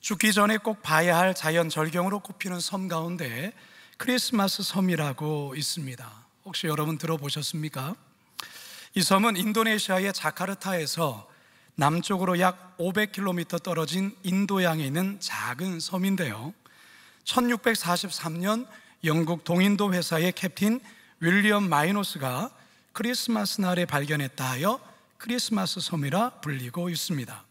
죽기 전에 꼭 봐야 할 자연 절경으로 꼽히는 섬 가운데 크리스마스 섬이라고 있습니다. 혹시 여러분 들어보셨습니까? 이 섬은 인도네시아의 자카르타에서 남쪽으로 약 500km 떨어진 인도양에 있는 작은 섬인데요, 1643년 영국 동인도 회사의 캡틴 윌리엄 마이노스가 크리스마스 날에 발견했다 하여 크리스마스 섬이라 불리고 있습니다.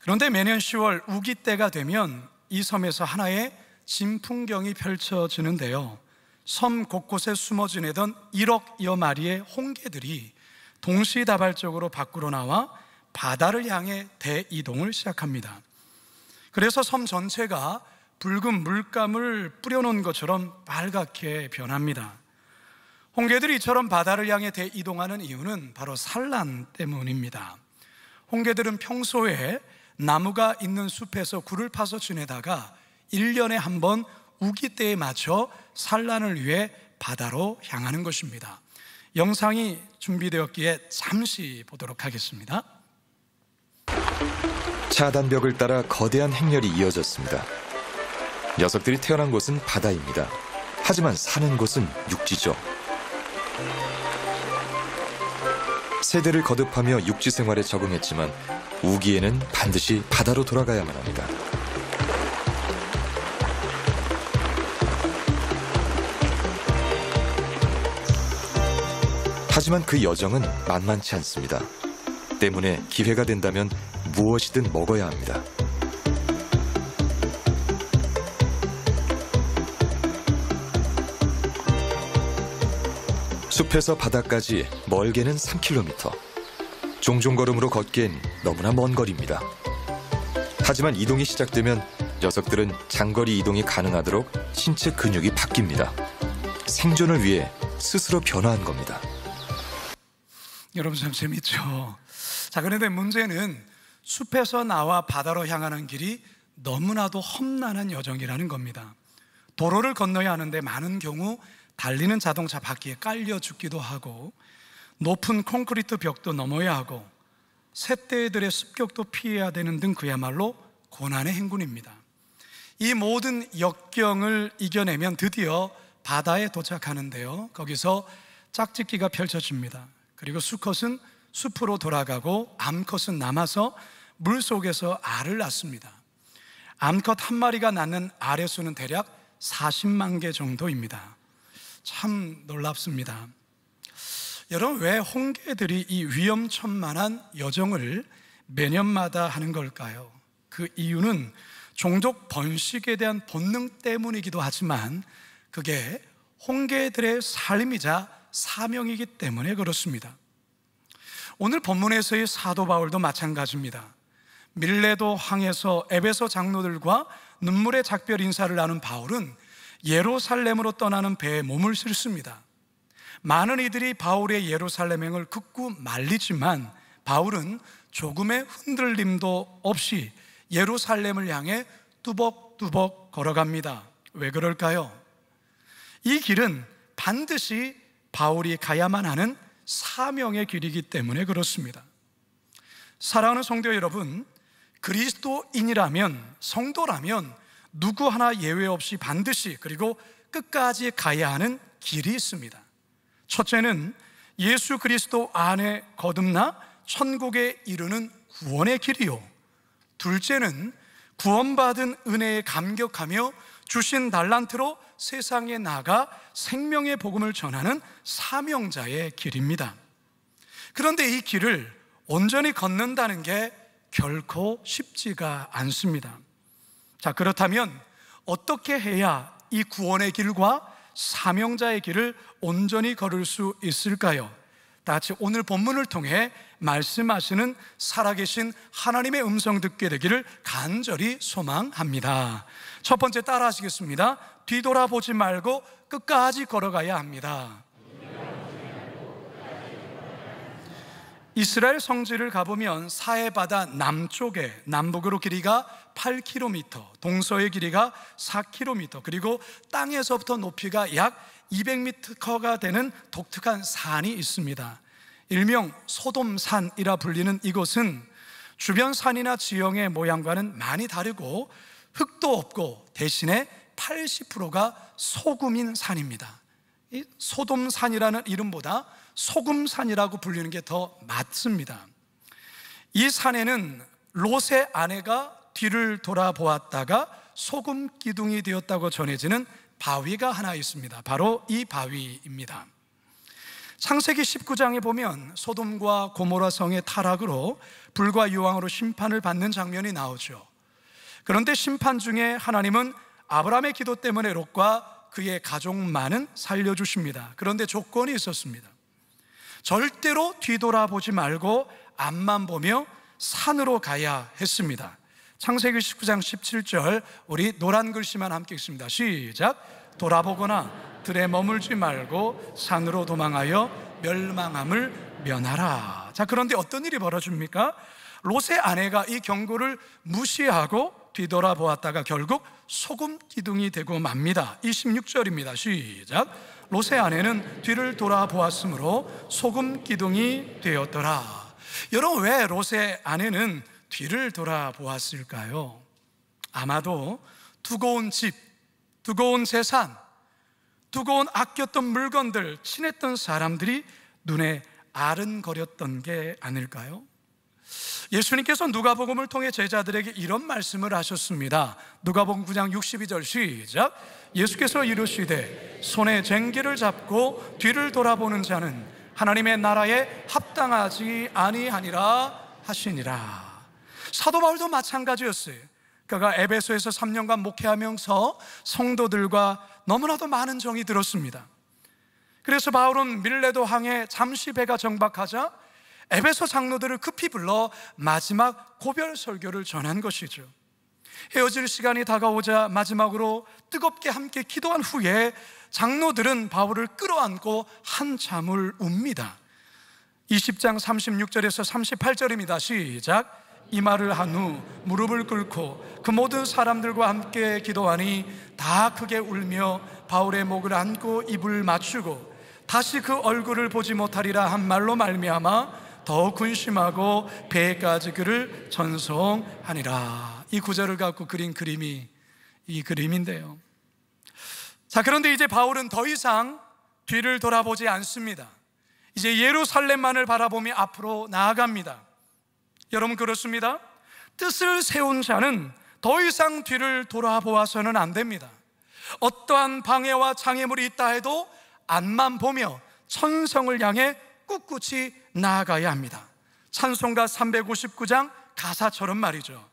그런데 매년 10월 우기 때가 되면 이 섬에서 하나의 진풍경이 펼쳐지는데요, 섬 곳곳에 숨어 지내던 1억여 마리의 홍게들이 동시다발적으로 밖으로 나와 바다를 향해 대이동을 시작합니다. 그래서 섬 전체가 붉은 물감을 뿌려놓은 것처럼 빨갛게 변합니다. 홍게들이 이처럼 바다를 향해 대이동하는 이유는 바로 산란 때문입니다. 홍게들은 평소에 나무가 있는 숲에서 굴을 파서 지내다가 1년에 한 번 우기 때에 맞춰 산란을 위해 바다로 향하는 것입니다. 영상이 준비되었기에 잠시 보도록 하겠습니다. 차단벽을 따라 거대한 행렬이 이어졌습니다. 녀석들이 태어난 곳은 바다입니다. 하지만 사는 곳은 육지죠. 세대를 거듭하며 육지 생활에 적응했지만 우기에는 반드시 바다로 돌아가야만 합니다. 하지만 그 여정은 만만치 않습니다. 때문에 기회가 된다면 무엇이든 먹어야 합니다. 숲에서 바다까지 멀게는 3km. 종종 걸음으로 걷기엔 너무나 먼 거리입니다. 하지만 이동이 시작되면 녀석들은 장거리 이동이 가능하도록 신체 근육이 바뀝니다. 생존을 위해 스스로 변화한 겁니다. 여러분 참 재밌죠? 자, 그런데 문제는 숲에서 나와 바다로 향하는 길이 너무나도 험난한 여정이라는 겁니다. 도로를 건너야 하는데 많은 경우 달리는 자동차 바퀴에 깔려 죽기도 하고, 높은 콘크리트 벽도 넘어야 하고, 새떼들의 습격도 피해야 되는 등 그야말로 고난의 행군입니다. 이 모든 역경을 이겨내면 드디어 바다에 도착하는데요, 거기서 짝짓기가 펼쳐집니다. 그리고 수컷은 숲으로 돌아가고 암컷은 남아서 물속에서 알을 낳습니다. 암컷 한 마리가 낳는 알의 수는 대략 40만 개 정도입니다. 참 놀랍습니다. 여러분, 왜 홍게들이 이 위험천만한 여정을 매년마다 하는 걸까요? 그 이유는 종족 번식에 대한 본능 때문이기도 하지만 그게 홍게들의 삶이자 사명이기 때문에 그렇습니다. 오늘 본문에서의 사도 바울도 마찬가지입니다. 밀레도 항에서 에베소 장로들과 눈물의 작별 인사를 나눈 바울은 예루살렘으로 떠나는 배에 몸을 싣습니다. 많은 이들이 바울의 예루살렘행을 극구 말리지만 바울은 조금의 흔들림도 없이 예루살렘을 향해 뚜벅뚜벅 걸어갑니다. 왜 그럴까요? 이 길은 반드시 바울이 가야만 하는 사명의 길이기 때문에 그렇습니다. 사랑하는 성도 여러분, 그리스도인이라면, 성도라면 누구 하나 예외 없이 반드시 그리고 끝까지 가야 하는 길이 있습니다. 첫째는 예수 그리스도 안에 거듭나 천국에 이르는 구원의 길이요, 둘째는 구원받은 은혜에 감격하며 주신 달란트로 세상에 나가 생명의 복음을 전하는 사명자의 길입니다. 그런데 이 길을 온전히 걷는다는 게 결코 쉽지가 않습니다. 자, 그렇다면 어떻게 해야 이 구원의 길과 사명자의 길을 온전히 걸을 수 있을까요? 다 같이 오늘 본문을 통해 말씀하시는 살아계신 하나님의 음성 듣게 되기를 간절히 소망합니다. 첫 번째, 따라 하시겠습니다. 뒤돌아보지 말고 끝까지 걸어가야 합니다. 이스라엘 성지를 가보면 사해바다 남쪽에 남북으로 길이가 8km, 동서의 길이가 4km, 그리고 땅에서부터 높이가 약 200m가 되는 독특한 산이 있습니다. 일명 소돔산이라 불리는 이곳은 주변 산이나 지형의 모양과는 많이 다르고 흙도 없고 대신에 80%가 소금인 산입니다. 이 소돔산이라는 이름보다 소금산이라고 불리는 게 더 맞습니다. 이 산에는 롯의 아내가 뒤를 돌아보았다가 소금 기둥이 되었다고 전해지는 바위가 하나 있습니다. 바로 이 바위입니다. 창세기 19장에 보면 소돔과 고모라 성의 타락으로 불과 유황으로 심판을 받는 장면이 나오죠. 그런데 심판 중에 하나님은 아브라함의 기도 때문에 롯과 그의 가족만은 살려주십니다. 그런데 조건이 있었습니다. 절대로 뒤돌아보지 말고 앞만 보며 산으로 가야 했습니다. 창세기 19장 17절, 우리 노란 글씨만 함께 읽습니다. 시작. 돌아보거나 들에 머물지 말고 산으로 도망하여 멸망함을 면하라. 자, 그런데 어떤 일이 벌어집니까? 롯의 아내가 이 경고를 무시하고 뒤돌아보았다가 결국 소금 기둥이 되고 맙니다. 26절입니다. 시작. 롯의 아내는 뒤를 돌아보았으므로 소금 기둥이 되었더라. 여러분, 왜 롯의 아내는 뒤를 돌아보았을까요? 아마도 두고 온 집, 두고 온 재산, 두고 온 아꼈던 물건들, 친했던 사람들이 눈에 아른거렸던 게 아닐까요? 예수님께서 누가복음을 통해 제자들에게 이런 말씀을 하셨습니다. 누가복음 9장 62절 시작. 예수께서 이르시되 손에 쟁기를 잡고 뒤를 돌아보는 자는 하나님의 나라에 합당하지 아니하니라 하시니라. 사도 바울도 마찬가지였어요. 그가 에베소에서 3년간 목회하면서 성도들과 너무나도 많은 정이 들었습니다. 그래서 바울은 밀레도 항에 잠시 배가 정박하자 에베소 장로들을 급히 불러 마지막 고별 설교를 전한 것이죠. 헤어질 시간이 다가오자 마지막으로 뜨겁게 함께 기도한 후에 장로들은 바울을 끌어안고 한참을 웁니다. 20장 36절에서 38절입니다. 시작. 이 말을 한 후 무릎을 꿇고 그 모든 사람들과 함께 기도하니 다 크게 울며 바울의 목을 안고 입을 맞추고 다시 그 얼굴을 보지 못하리라 한 말로 말미암아 더욱 근심하고 배까지 그를 전송하니라. 이 구절을 갖고 그린 그림이 이 그림인데요. 자, 그런데 이제 바울은 더 이상 뒤를 돌아보지 않습니다. 이제 예루살렘만을 바라보며 앞으로 나아갑니다. 여러분, 그렇습니다. 뜻을 세운 자는 더 이상 뒤를 돌아보아서는 안 됩니다. 어떠한 방해와 장애물이 있다 해도 앞만 보며 천성을 향해 꿋꿋이 나아가야 합니다. 찬송가 359장 가사처럼 말이죠.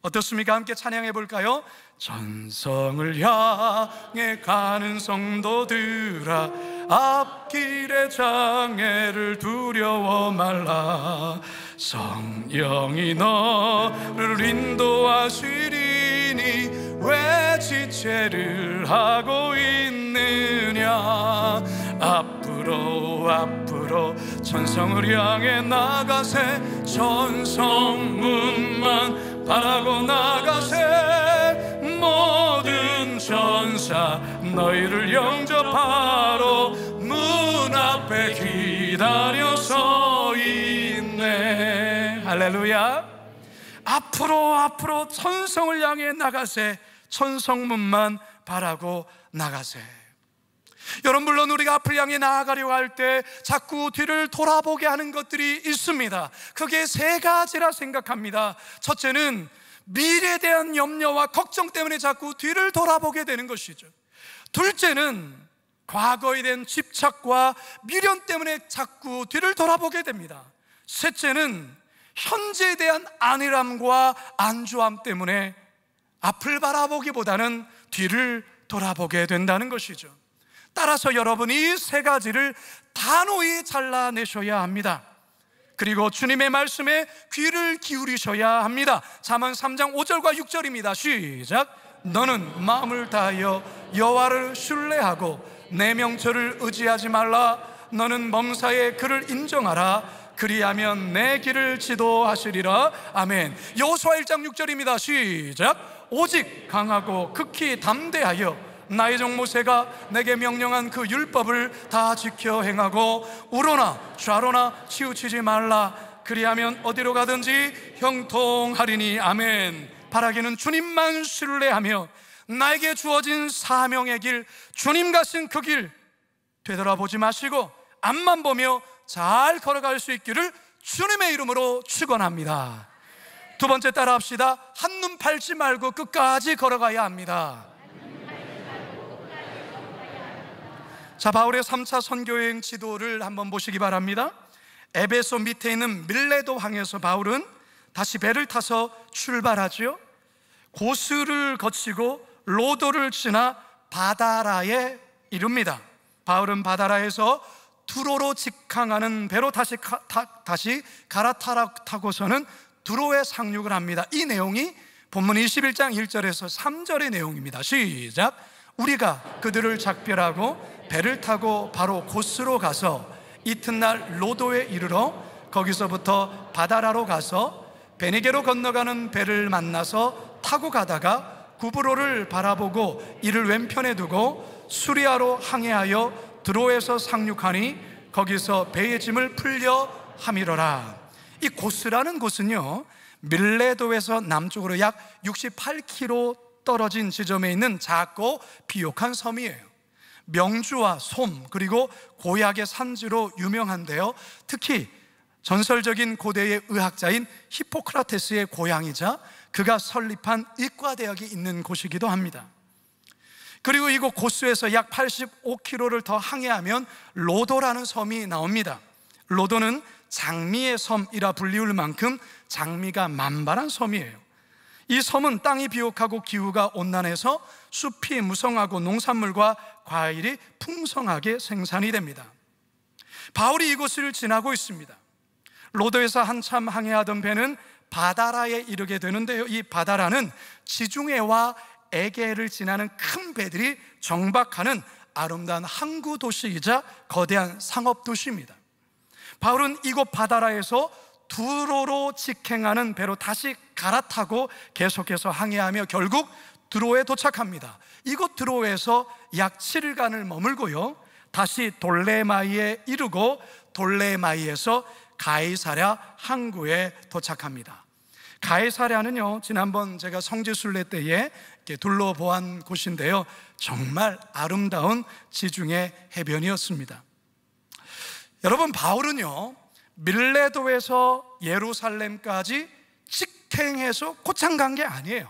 어떻습니까? 함께 찬양해 볼까요? 천성을 향해 가는 성도들아, 앞길의 장애를 두려워 말라. 성령이 너를 인도하시리니 왜 지체를 하고 있느냐. 앞으로 천성을 향해 나가세. 천성문만 바라고 나가세. 모든 천사 너희를 영접하러 문 앞에 기다려 서 있네. 할렐루야. 앞으로 천성을 향해 나가세. 천성문만 바라고 나가세. 여러분, 물론 우리가 앞을 향해 나아가려고 할 때 자꾸 뒤를 돌아보게 하는 것들이 있습니다. 그게 세 가지라 생각합니다. 첫째는 미래에 대한 염려와 걱정 때문에 자꾸 뒤를 돌아보게 되는 것이죠. 둘째는 과거에 대한 집착과 미련 때문에 자꾸 뒤를 돌아보게 됩니다. 셋째는 현재에 대한 안일함과 안주함 때문에 앞을 바라보기보다는 뒤를 돌아보게 된다는 것이죠. 따라서 여러분이 이 세 가지를 단호히 잘라내셔야 합니다. 그리고 주님의 말씀에 귀를 기울이셔야 합니다. 잠언 3장 5절과 6절입니다. 시작. 너는 마음을 다하여 여호와를 신뢰하고 내 명철을 의지하지 말라. 너는 범사에 그를 인정하라. 그리하면 내 길을 지도하시리라. 아멘. 여호수아 1장 6절입니다. 시작. 오직 강하고 극히 담대하여 나의 종 모세가 내게 명령한 그 율법을 다 지켜 행하고 우로나 좌로나 치우치지 말라. 그리하면 어디로 가든지 형통하리니. 아멘. 바라기는 주님만 신뢰하며 나에게 주어진 사명의 길, 주님 가신 그 길 되돌아보지 마시고 앞만 보며 잘 걸어갈 수 있기를 주님의 이름으로 축원합니다. 두 번째 따라합시다. 한눈 팔지 말고 끝까지 걸어가야 합니다. 자, 바울의 3차 선교여행 지도를 한번 보시기 바랍니다. 에베소 밑에 있는 밀레도 항에서 바울은 다시 배를 타서 출발하죠. 고스를 거치고 로도를 지나 바다라에 이릅니다. 바울은 바다라에서 두로로 직항하는 배로 다시 갈아타고서는 두로에 상륙을 합니다. 이 내용이 본문 21장 1절에서 3절의 내용입니다. 시작. 우리가 그들을 작별하고 배를 타고 바로 고스로 가서 이튿날 로도에 이르러 거기서부터 바다라로 가서 베니게로 건너가는 배를 만나서 타고 가다가 구브로를 바라보고 이를 왼편에 두고 수리아로 항해하여 드로에서 상륙하니 거기서 배의 짐을 풀려 함이러라. 이 고스라는 곳은요, 밀레도에서 남쪽으로 약 68km 떨어진 지점에 있는 작고 비옥한 섬이에요. 명주와 솜 그리고 고약의 산지로 유명한데요, 특히 전설적인 고대의 의학자인 히포크라테스의 고향이자 그가 설립한 의과대학이 있는 곳이기도 합니다. 그리고 이곳 고스에서 약 85km를 더 항해하면 로도라는 섬이 나옵니다. 로도는 장미의 섬이라 불리울 만큼 장미가 만발한 섬이에요. 이 섬은 땅이 비옥하고 기후가 온난해서 숲이 무성하고 농산물과 과일이 풍성하게 생산이 됩니다. 바울이 이곳을 지나고 있습니다. 로도에서 한참 항해하던 배는 바다라에 이르게 되는데요, 이 바다라는 지중해와 에게를 지나는 큰 배들이 정박하는 아름다운 항구 도시이자 거대한 상업 도시입니다. 바울은 이곳 바다라에서 두로로 직행하는 배로 다시 갈아타고 계속해서 항해하며 결국 드로에 도착합니다. 이곳 드로에서 약 7일간을 머물고요, 다시 돌레마이에 이르고 돌레마이에서 가이사랴 항구에 도착합니다. 가이사랴는요, 지난번 제가 성지순례 때에 둘러보한 곳인데요, 정말 아름다운 지중해 해변이었습니다. 여러분, 바울은요, 밀레도에서 예루살렘까지 직행해서 고창 간 게 아니에요.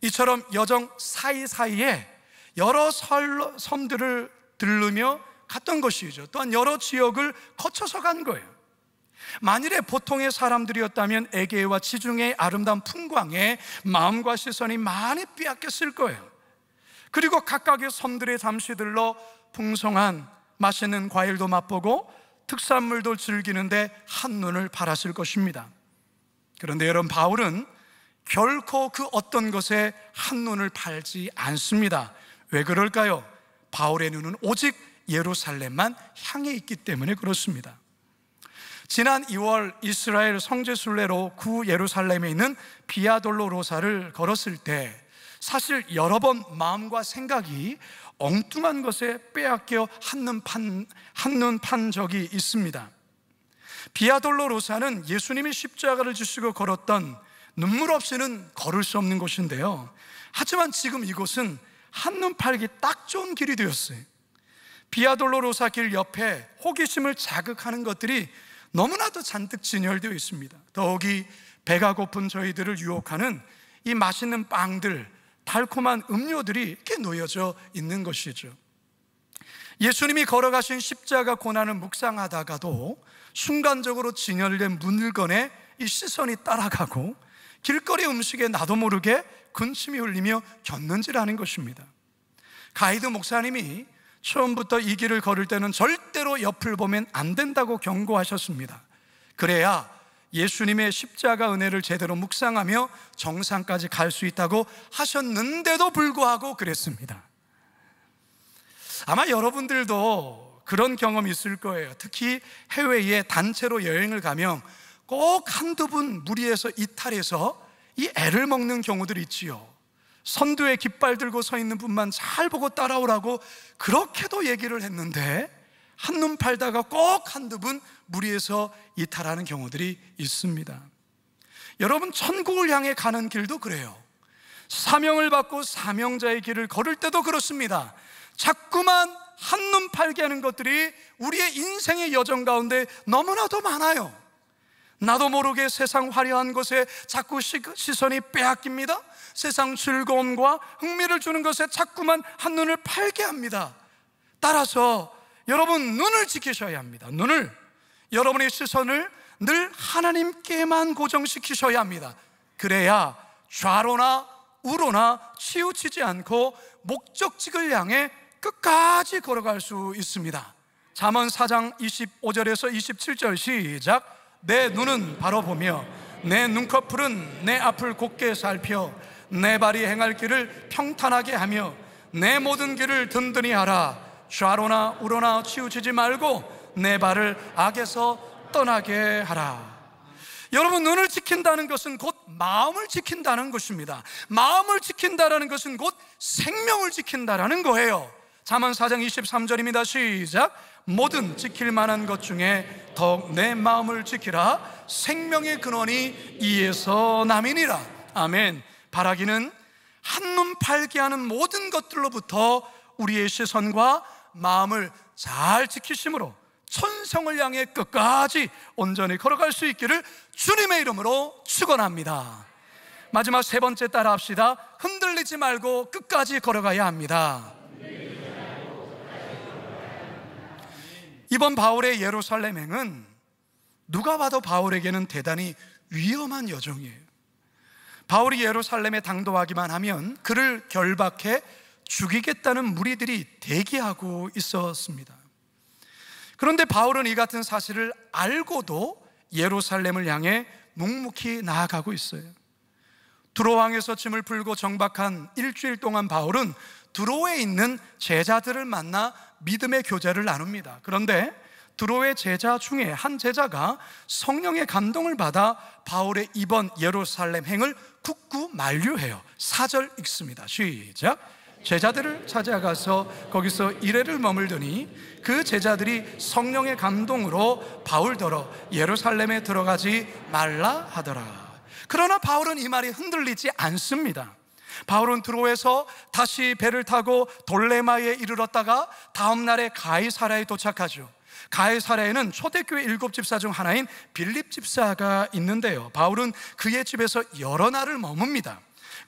이처럼 여정 사이사이에 여러 섬들을 들르며 갔던 것이죠. 또한 여러 지역을 거쳐서 간 거예요. 만일에 보통의 사람들이었다면 에게와 지중해의 아름다운 풍광에 마음과 시선이 많이 빼앗겼을 거예요. 그리고 각각의 섬들에 잠시 들러 풍성한 맛있는 과일도 맛보고 특산물도 즐기는데 한눈을 팔았을 것입니다. 그런데 여러분, 바울은 결코 그 어떤 것에 한눈을 팔지 않습니다. 왜 그럴까요? 바울의 눈은 오직 예루살렘만 향해 있기 때문에 그렇습니다. 지난 2월 이스라엘 성지순례로 구 예루살렘에 있는 비아돌로로사를 걸었을 때 사실 여러 번 마음과 생각이 엉뚱한 것에 빼앗겨 한눈 판 적이 있습니다. 비아돌로로사는 예수님이 십자가를 지시고 걸었던 눈물 없이는 걸을 수 없는 곳인데요, 하지만 지금 이곳은 한눈 팔기 딱 좋은 길이 되었어요. 비아돌로로사 길 옆에 호기심을 자극하는 것들이 너무나도 잔뜩 진열되어 있습니다. 더욱이 배가 고픈 저희들을 유혹하는 이 맛있는 빵들, 달콤한 음료들이 이렇게 놓여져 있는 것이죠. 예수님이 걸어가신 십자가 고난을 묵상하다가도 순간적으로 진열된 물건에 이 시선이 따라가고 길거리 음식에 나도 모르게 군침이 흘리며 곁눈질하는 것입니다. 가이드 목사님이 처음부터 이 길을 걸을 때는 절대로 옆을 보면 안 된다고 경고하셨습니다. 그래야 예수님의 십자가 은혜를 제대로 묵상하며 정상까지 갈 수 있다고 하셨는데도 불구하고 그랬습니다. 아마 여러분들도 그런 경험이 있을 거예요. 특히 해외에 단체로 여행을 가면 꼭 한두 분 무리해서 이탈해서 이 애를 먹는 경우들이 있지요. 선두에 깃발 들고 서 있는 분만 잘 보고 따라오라고 그렇게도 얘기를 했는데 한눈 팔다가 꼭 한두 분 무리해서 이탈하는 경우들이 있습니다. 여러분, 천국을 향해 가는 길도 그래요. 사명을 받고 사명자의 길을 걸을 때도 그렇습니다. 자꾸만 한눈 팔게 하는 것들이 우리의 인생의 여정 가운데 너무나도 많아요. 나도 모르게 세상 화려한 것에 자꾸 시선이 빼앗깁니다. 세상 즐거움과 흥미를 주는 것에 자꾸만 한눈을 팔게 합니다. 따라서 여러분, 눈을 지키셔야 합니다. 눈을, 여러분의 시선을 늘 하나님께만 고정시키셔야 합니다. 그래야 좌로나 우로나 치우치지 않고 목적지를 향해 끝까지 걸어갈 수 있습니다. 잠언 4장 25절에서 27절 시작. 내 눈은 바로 보며 내 눈꺼풀은 내 앞을 곧게 살펴 내 발이 행할 길을 평탄하게 하며 내 모든 길을 든든히 하라. 좌로나 우로나 치우치지 말고 내 발을 악에서 떠나게 하라. 여러분, 눈을 지킨다는 것은 곧 마음을 지킨다는 것입니다. 마음을 지킨다는 것은 곧 생명을 지킨다는 거예요. 잠언 4장 23절입니다. 시작. 모든 지킬 만한 것 중에 더욱 내 마음을 지키라. 생명의 근원이 이에서 남이니라. 아멘. 바라기는 한눈 팔게 하는 모든 것들로부터 우리의 시선과 마음을 잘 지키심으로 천성을 향해 끝까지 온전히 걸어갈 수 있기를 주님의 이름으로 축원합니다. 마지막 세 번째 따라 합시다. 흔들리지 말고 끝까지 걸어가야 합니다. 이번 바울의 예루살렘행은 누가 봐도 바울에게는 대단히 위험한 여정이에요. 바울이 예루살렘에 당도하기만 하면 그를 결박해 죽이겠다는 무리들이 대기하고 있었습니다. 그런데 바울은 이 같은 사실을 알고도 예루살렘을 향해 묵묵히 나아가고 있어요. 두로왕에서 짐을 풀고 정박한 일주일 동안 바울은 두로에 있는 제자들을 만나 믿음의 교제를 나눕니다. 그런데 두로의 제자 중에 한 제자가 성령의 감동을 받아 바울의 이번 예루살렘 행을 굳고 만류해요. 4절 읽습니다. 시작. 제자들을 찾아가서 거기서 이래를 머물더니 그 제자들이 성령의 감동으로 바울더러 예루살렘에 들어가지 말라 하더라. 그러나 바울은 이 말이 흔들리지 않습니다. 바울은 두로에서 다시 배를 타고 돌레마에 이르렀다가 다음 날에 가이사랴에 도착하죠. 가이사랴에는 초대교회 7집사 중 하나인 빌립 집사가 있는데요, 바울은 그의 집에서 여러 날을 머뭅니다.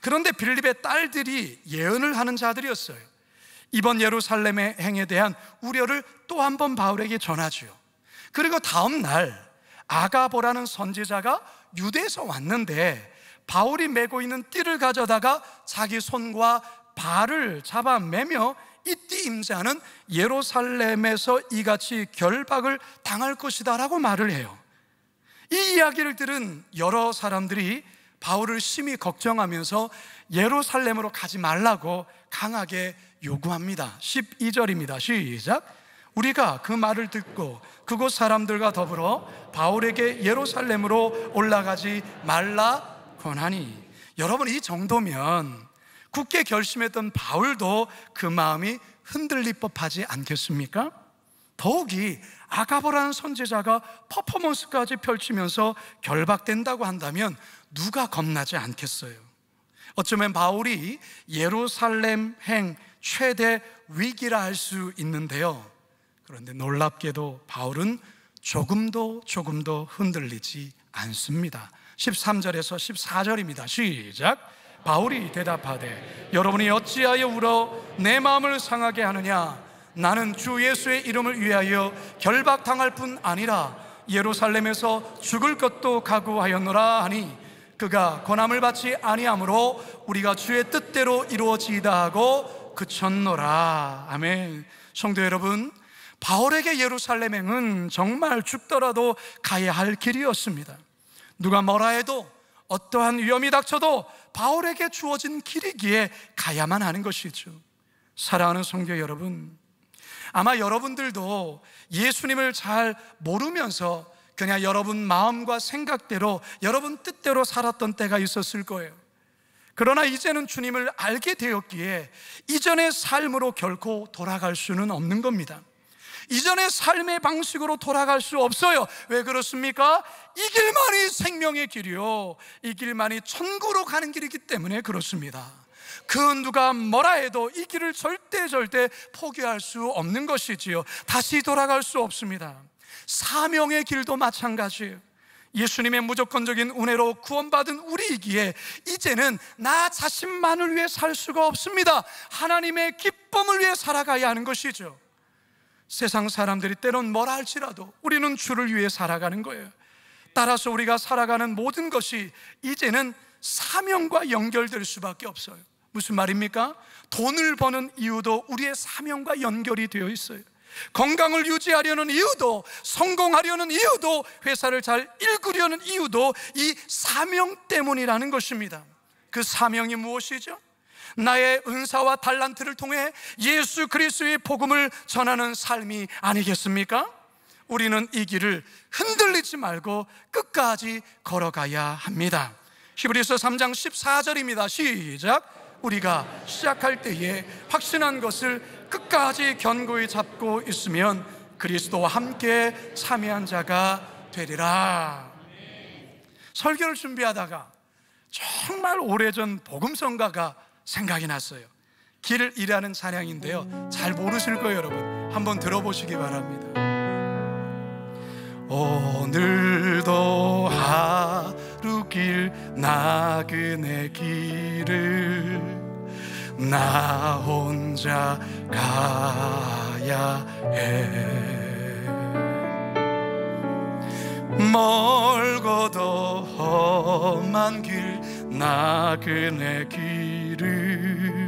그런데 빌립의 딸들이 예언을 하는 자들이었어요. 이번 예루살렘의 행에 대한 우려를 또 한 번 바울에게 전하죠. 그리고 다음 날 아가보라는 선지자가 유대에서 왔는데 바울이 메고 있는 띠를 가져다가 자기 손과 발을 잡아 매며 이 띠 임자는 예루살렘에서 이같이 결박을 당할 것이다 라고 말을 해요. 이 이야기를 들은 여러 사람들이 바울을 심히 걱정하면서 예루살렘으로 가지 말라고 강하게 요구합니다. 12절입니다. 시작. 우리가 그 말을 듣고 그곳 사람들과 더불어 바울에게 예루살렘으로 올라가지 말라 권하니. 여러분, 이 정도면 굳게 결심했던 바울도 그 마음이 흔들릴 법하지 않겠습니까? 더욱이 아가보라는 선지자가 퍼포먼스까지 펼치면서 결박된다고 한다면 누가 겁나지 않겠어요? 어쩌면 바울이 예루살렘 행 최대 위기라 할 수 있는데요, 그런데 놀랍게도 바울은 조금도 흔들리지 않습니다. 13절에서 14절입니다. 시작. 바울이 대답하되 여러분이 어찌하여 울어 내 마음을 상하게 하느냐? 나는 주 예수의 이름을 위하여 결박당할 뿐 아니라 예루살렘에서 죽을 것도 각오하였노라 하니 그가 권함을 받지 아니하므로 우리가 주의 뜻대로 이루어지이다 하고 그쳤노라. 아멘. 성도 여러분, 바울에게 예루살렘행은 정말 죽더라도 가야 할 길이었습니다. 누가 뭐라 해도 어떠한 위험이 닥쳐도 바울에게 주어진 길이기에 가야만 하는 것이죠. 사랑하는 성도 여러분, 아마 여러분들도 예수님을 잘 모르면서 그냥 여러분 마음과 생각대로 여러분 뜻대로 살았던 때가 있었을 거예요. 그러나 이제는 주님을 알게 되었기에 이전의 삶으로 결코 돌아갈 수는 없는 겁니다. 이전의 삶의 방식으로 돌아갈 수 없어요. 왜 그렇습니까? 이 길만이 생명의 길이요, 이 길만이 천국으로 가는 길이기 때문에 그렇습니다. 그 누가 뭐라 해도 이 길을 절대 포기할 수 없는 것이지요. 다시 돌아갈 수 없습니다. 사명의 길도 마찬가지예요. 예수님의 무조건적인 은혜로 구원받은 우리이기에 이제는 나 자신만을 위해 살 수가 없습니다. 하나님의 기쁨을 위해 살아가야 하는 것이죠. 세상 사람들이 때론 뭐라 할지라도 우리는 주를 위해 살아가는 거예요. 따라서 우리가 살아가는 모든 것이 이제는 사명과 연결될 수밖에 없어요. 무슨 말입니까? 돈을 버는 이유도 우리의 사명과 연결이 되어 있어요. 건강을 유지하려는 이유도, 성공하려는 이유도, 회사를 잘 일구려는 이유도 이 사명 때문이라는 것입니다. 그 사명이 무엇이죠? 나의 은사와 달란트를 통해 예수 그리스도의 복음을 전하는 삶이 아니겠습니까? 우리는 이 길을 흔들리지 말고 끝까지 걸어가야 합니다. 히브리서 3장 14절입니다. 시작. 우리가 시작할 때에 확신한 것을 끝까지 견고히 잡고 있으면 그리스도와 함께 참여한 자가 되리라. 설교를 준비하다가 정말 오래전 복음성가가 생각이 났어요. 길을 잃어가는 찬양인데요, 잘 모르실 거예요. 여러분 한번 들어보시기 바랍니다. 오늘도 하루 길 나그네 길을 나 혼자 가야 해. 멀고도 험한 길 나그네 길을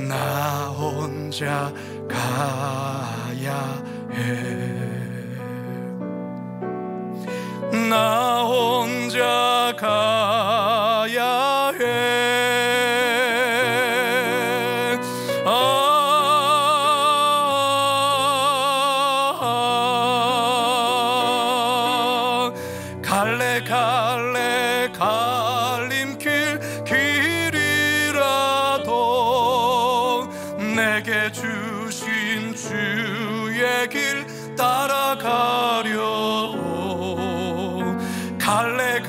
나 혼자 가야 해. 나 혼자 가야 해. 갈래 갈림길 길이라도 내게 주신 주의 길 따라가려. 갈래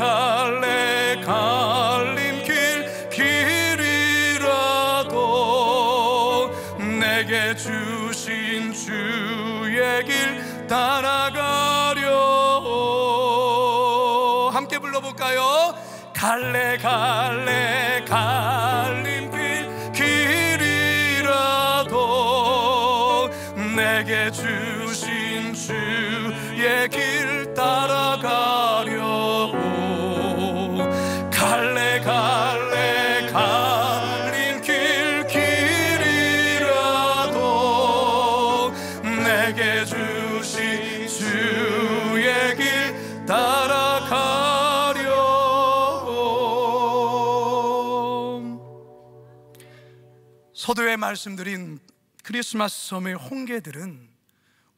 갈림길 길이라도 내게 주신 주의 길 따라가려. 함께 불러볼까요? 갈래 갈림길 길이라도 내게 주신 주의 길 따라가려. 갈래 갈림길 길이라도 내게 주신 주의 길 따라가려. 서두에 말씀드린 크리스마스 섬의 홍게들은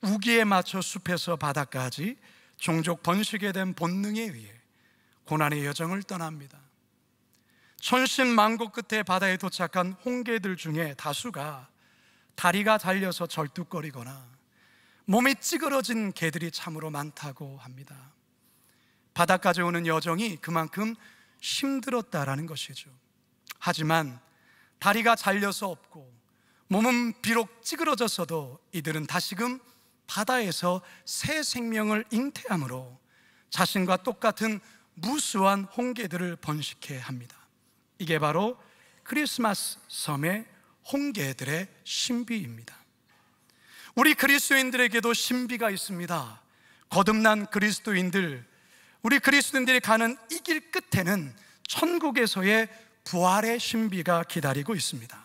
우기에 맞춰 숲에서 바다까지 종족 번식에 된 본능에 의해 고난의 여정을 떠납니다. 천신만고 끝에 바다에 도착한 홍게들 중에 다수가 다리가 잘려서 절뚝거리거나 몸이 찌그러진 개들이 참으로 많다고 합니다. 바다까지 오는 여정이 그만큼 힘들었다라는 것이죠. 하지만 다리가 잘려서 없고 몸은 비록 찌그러졌어도 이들은 다시금 바다에서 새 생명을 잉태함으로 자신과 똑같은 무수한 홍게들을 번식해 합니다. 이게 바로 크리스마스 섬의 홍게들의 신비입니다. 우리 그리스도인들에게도 신비가 있습니다. 거듭난 그리스도인들, 우리 그리스도인들이 가는 이 길 끝에는 천국에서의 부활의 신비가 기다리고 있습니다.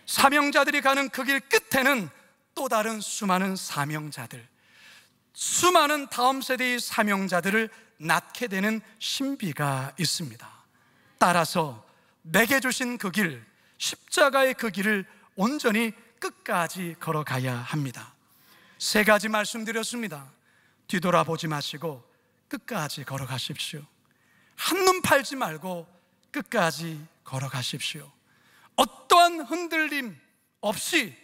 사명자들이 가는 그 길 끝에는 또 다른 수많은 사명자들, 수많은 다음 세대의 사명자들을 낳게 되는 신비가 있습니다. 따라서 내게 주신 그 길, 십자가의 그 길을 온전히 끝까지 걸어가야 합니다. 세 가지 말씀드렸습니다. 뒤돌아보지 마시고 끝까지 걸어가십시오. 한눈 팔지 말고 끝까지 걸어가십시오. 어떠한 흔들림 없이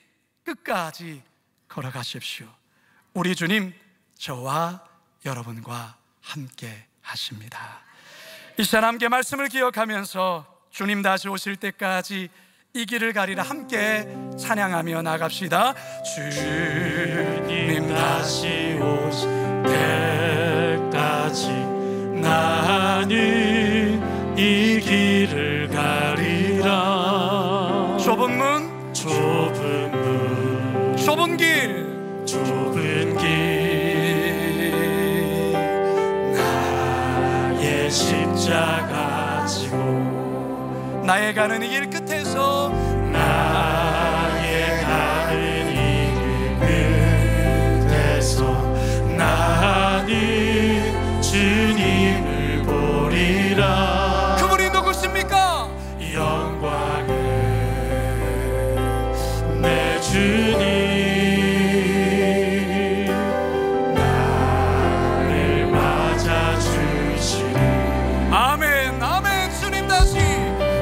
끝까지 걸어가십시오. 우리 주님 저와 여러분과 함께 하십니다. 이 시간 함께 말씀을 기억하면서 주님 다시 오실 때까지 이 길을 가리라 함께 찬양하며 나갑시다. 주님 다시 오실 때까지 나는 이 길을 가리라. 좁은 문, 좁은 길, 나의 십자가 지고 나의 가는 이 길 끝에서 나의 가는 이 길 끝에서 나는 주님을 보리라. 그분이 누구십니까? 영광을 내 주님 나를 맞아주시리. 아멘 아멘.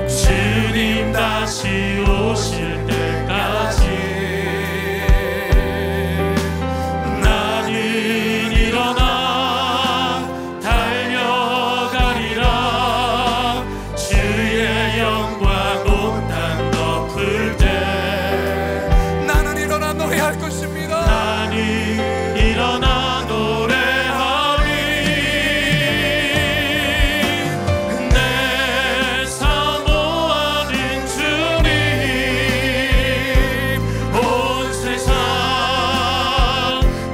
주님 다시 오실 때까지 나는 일어나 달려가리라. 주의 영광 온 땅 덮을 때 나는 일어나 노래할 것입니다. 나는 일어나 노래하리. 내 사모하는 주님 온 세상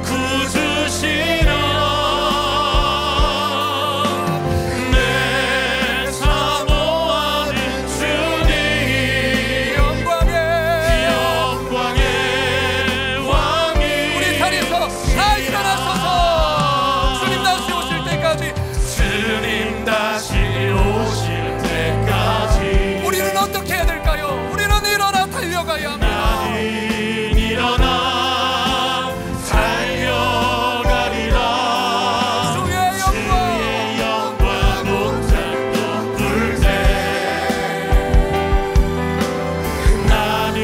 구주시라. 내 사모하는 주님 영광의 왕이. 우리 자리에서 다 일어나셔서 주님 다시 오실 때까지 우리는 어떻게 해야 될까요? 우리는 일어나 달려가야 합니다. 나는 일어나 달려가리라. 주의 영광 온 땅 덮을 때 나는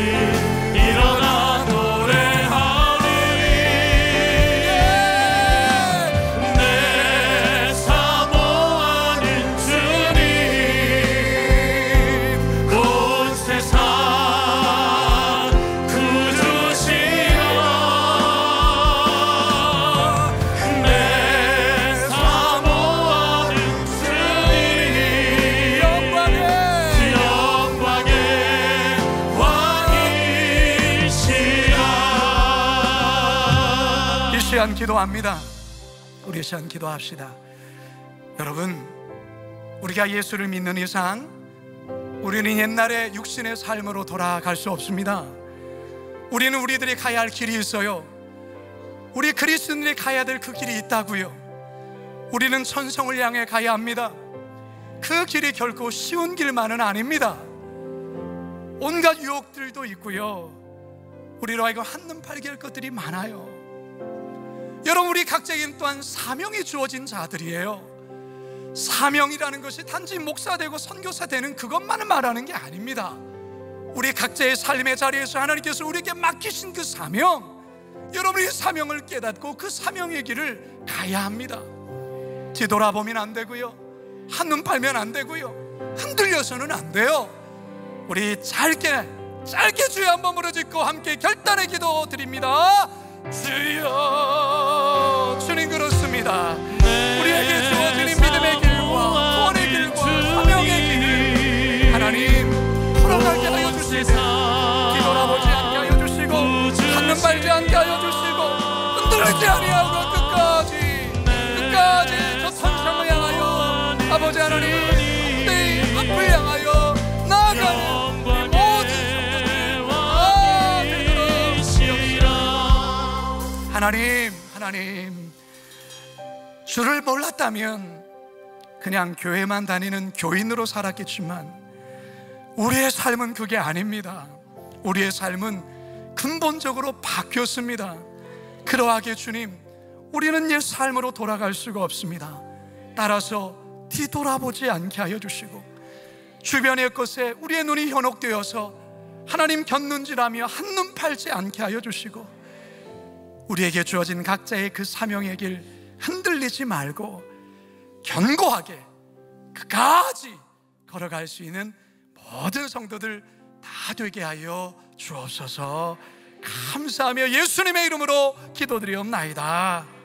일어나 노래하리. 내 사모하는 주님 온 세상 구주시라. 내 사모하는 주님 영광의 왕이시라. 이 시간 기도합니다. 우리 이 시간 기도합시다. 여러분, 우리가 예수를 믿는 이상 우리는 옛날의 육신의 삶으로 돌아갈 수 없습니다. 우리는 우리들이 가야 할 길이 있어요. 우리 그리스도인들이 가야 될 그 길이 있다고요. 우리는 천성을 향해 가야 합니다. 그 길이 결코 쉬운 길만은 아닙니다. 온갖 유혹들도 있고요. 우리로 하여금 한눈 팔게 할 것들이 많아요. 여러분, 우리 각자에겐 또한 사명이 주어진 자들이에요. 사명이라는 것이 단지 목사 되고 선교사 되는 그것만을 말하는 게 아닙니다. 우리 각자의 삶의 자리에서 하나님께서 우리에게 맡기신 그 사명, 여러분이 사명을 깨닫고 그 사명의 길을 가야 합니다. 뒤돌아보면 안 되고요, 한눈 팔면 안 되고요, 흔들려서는 안 돼요. 우리 짧게 주여 한번 부르짖고 함께 결단의 기도 드립니다. 주여, 주님 그렇습니다. 우리에게 주어진 믿음의 길과 구원의 길과 사명의 길을 하나님 풀어가게 하여 주시고, 뒤돌아보지 않게 하여 주시고, 한눈 팔지 않게 하여 주시고, 흔들리지 아니하고 끝까지 저 천상을 향하여 아버지 하나님 내 앞을 향하여 나아가는 하나님, 주를 몰랐다면 그냥 교회만 다니는 교인으로 살았겠지만 우리의 삶은 그게 아닙니다. 우리의 삶은 근본적으로 바뀌었습니다. 그러하게 주님, 우리는 옛 삶으로 돌아갈 수가 없습니다. 따라서 뒤돌아보지 않게 하여 주시고, 주변의 것에 우리의 눈이 현혹되어서 하나님 곁눈질하며 한눈 팔지 않게 하여 주시고, 우리에게 주어진 각자의 그 사명의 길 흔들리지 말고 견고하게 끝까지 걸어갈 수 있는 모든 성도들 다 되게 하여 주옵소서. 감사하며 예수님의 이름으로 기도드리옵나이다.